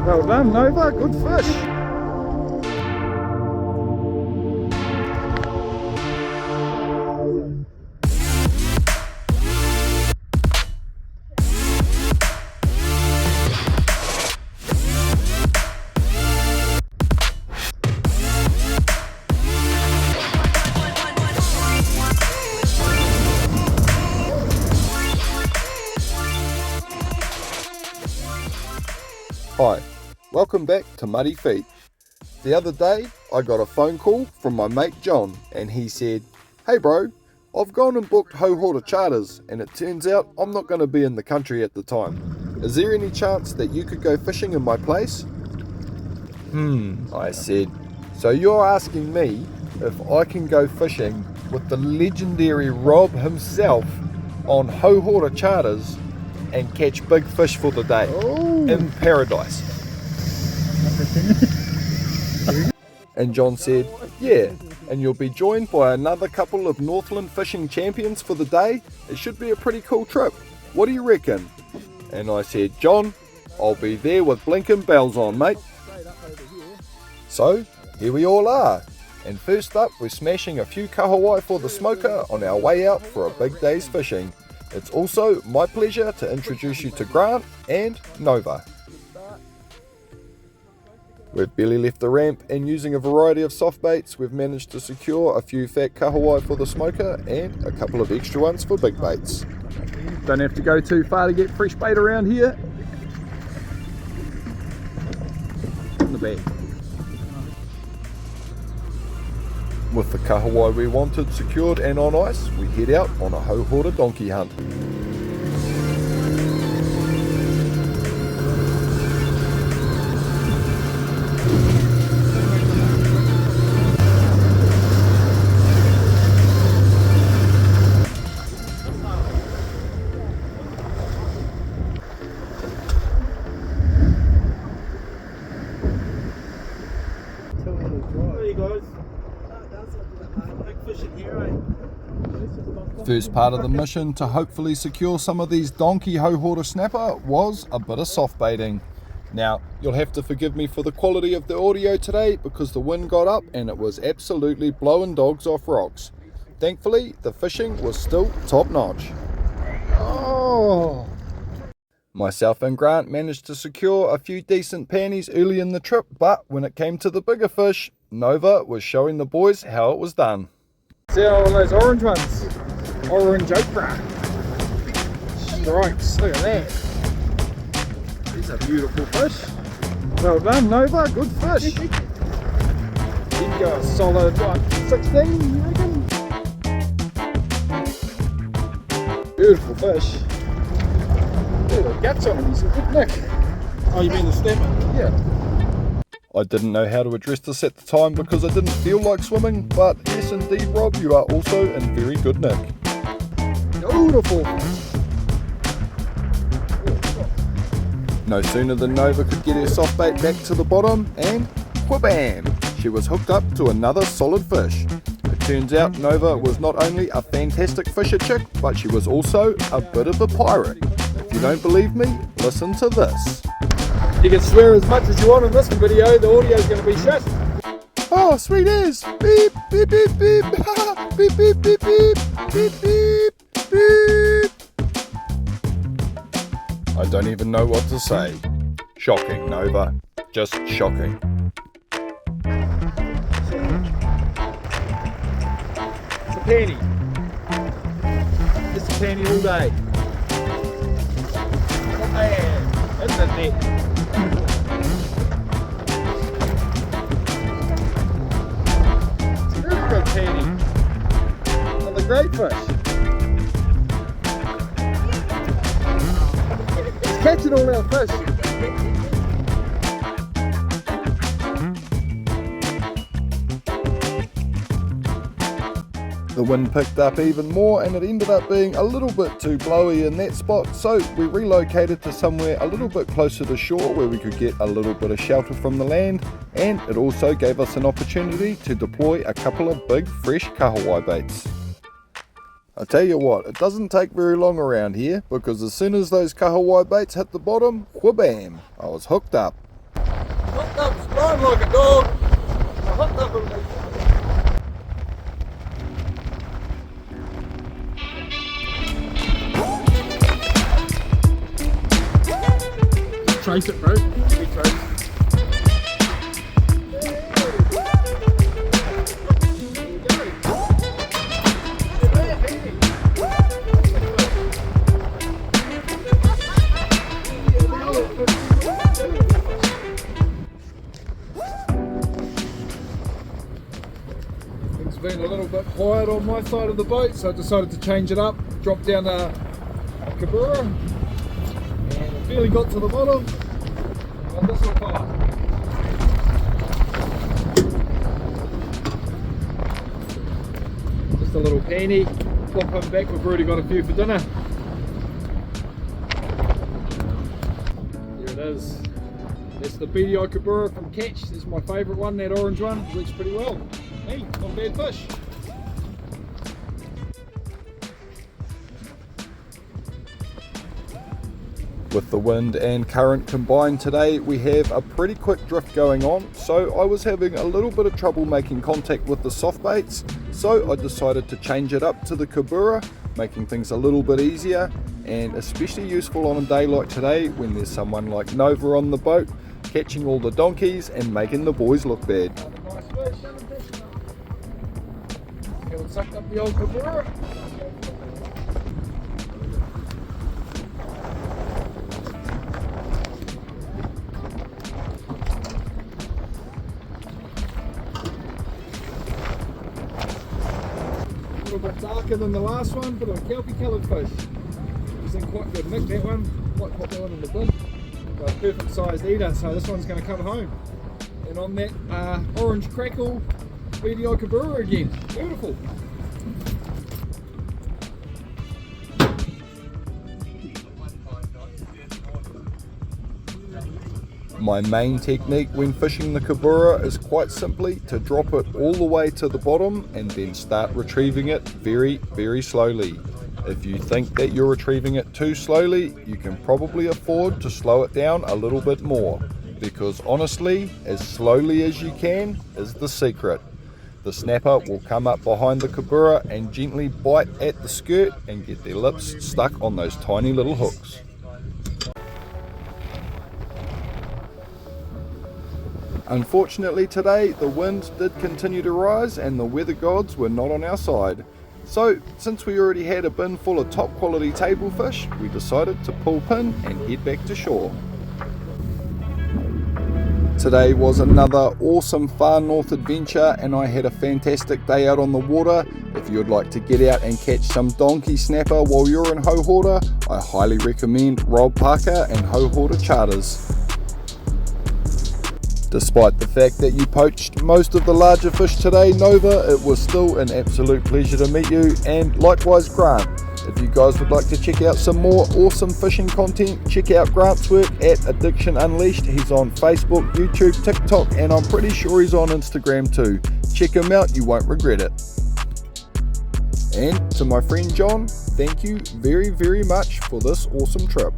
Well done, Nova, good fish. Hi, welcome back to Muddy Feet. The other day I got a phone call from my mate John and he said, "Hey bro, I've gone and booked Houhora charters and it turns out I'm not going to be in the country at the time. Is there any chance that you could go fishing in my place?" I said, "So you're asking me if I can go fishing with the legendary Rob himself on Houhora charters and catch big fish for the day in paradise?" And John said, "Yeah, and you'll be joined by another couple of Northland fishing champions for the day. It should be a pretty cool trip. What do you reckon?" And I said, "John, I'll be there with blinking bells on, mate." So, here we all are. And first up, we're smashing a few kahawai for the smoker on our way out for a big day's fishing. It's also my pleasure to introduce you to Grant and Nova. We've barely left the ramp, and using a variety of soft baits, we've managed to secure a few fat kahawai for the smoker and a couple of extra ones for big baits. Don't have to go too far to get fresh bait around here. In the bag. With the kahawai we wanted secured and on ice, we head out on a Houhora donkey hunt. First part of the mission to hopefully secure some of these donkey Houhora snapper was a bit of soft baiting. Now, you'll have to forgive me for the quality of the audio today because the wind got up and it was absolutely blowing dogs off rocks. Thankfully, the fishing was still top notch. Oh! Myself and Grant managed to secure a few decent panties early in the trip, but when it came to the bigger fish, Nova was showing the boys how it was done. See all those orange ones? Orange okra. Stripes, look at that. These are beautiful fish. Well done, Nova, good fish. You'd go a solid, what, 16, you reckon? Beautiful fish. Little guts on him, he's a good nick. Oh, you mean the snapper? Yeah. I didn't know how to address this at the time because I didn't feel like swimming, but yes indeed Rob, you are also in very good nick. Beautiful. No sooner than Nova could get her soft bait back to the bottom and whabam! She was hooked up to another solid fish. It turns out Nova was not only a fantastic fisher chick, but she was also a bit of a pirate. If you don't believe me, listen to this. You can swear as much as you want in this video, the audio's going to be shit. Oh, sweet as! Beep, beep, beep, beep, beep, beep, beep, beep, beep, beep, beep. I don't even know what to say. Shocking, Nova. Just shocking. It's a penny. It's a penny all day. Oh man, in the net. Good penny. Another great fish. He's catching all our fish. The wind picked up even more and it ended up being a little bit too blowy in that spot, so we relocated to somewhere a little bit closer to shore where we could get a little bit of shelter from the land, and it also gave us an opportunity to deploy a couple of big fresh kahawai baits. I tell you what, it doesn't take very long around here because as soon as those kahawai baits hit the bottom, whabam, I was hooked up. hot tub's blind like a dog. A hot tub will be. Trace it, bro. Big trace. Things have been a little bit quiet on my side of the boat, so I decided to change it up, drop down a Kabura, and I barely got to the bottom. On this little part. Just a little penny, plop him back, we've already got a few for dinner. There it is. That's the BDI Kabura from Catch. This is my favourite one, that orange one. Works pretty well. Hey, not a bad fish. With the wind and current combined today, we have a pretty quick drift going on, so I was having a little bit of trouble making contact with the soft baits, so I decided to change it up to the Kabura, making things a little bit easier and especially useful on a day like today when there's someone like Nova on the boat catching all the donkeys and making the boys look bad. Nice fish. Haven't sucked up the old Kabura. A little bit darker than the last one, but a kelpie coloured fish. He's in quite good nick, that one. Might pop that one in the bin. Got a perfect sized eater, so this one's going to come home. And on that orange crackle, BDI Kabura again. Beautiful. My main technique when fishing the Kabura is quite simply to drop it all the way to the bottom and then start retrieving it very, very slowly. If you think that you're retrieving it too slowly, you can probably afford to slow it down a little bit more, because honestly, as slowly as you can is the secret. The snapper will come up behind the Kabura and gently bite at the skirt and get their lips stuck on those tiny little hooks. Unfortunately today, the wind did continue to rise and the weather gods were not on our side. So, since we already had a bin full of top quality table fish, we decided to pull pin and head back to shore. Today was another awesome far north adventure and I had a fantastic day out on the water. If you would like to get out and catch some donkey snapper while you're in Houhora, I highly recommend Rob Parker and Houhora charters. Despite the fact that you poached most of the larger fish today, Nova, it was still an absolute pleasure to meet you, and likewise Grant. If you guys would like to check out some more awesome fishing content, check out Grant's work at Addiction Unleashed. He's on Facebook, YouTube, TikTok, and I'm pretty sure he's on Instagram too. Check him out, you won't regret it. And to my friend John, thank you very, very much for this awesome trip.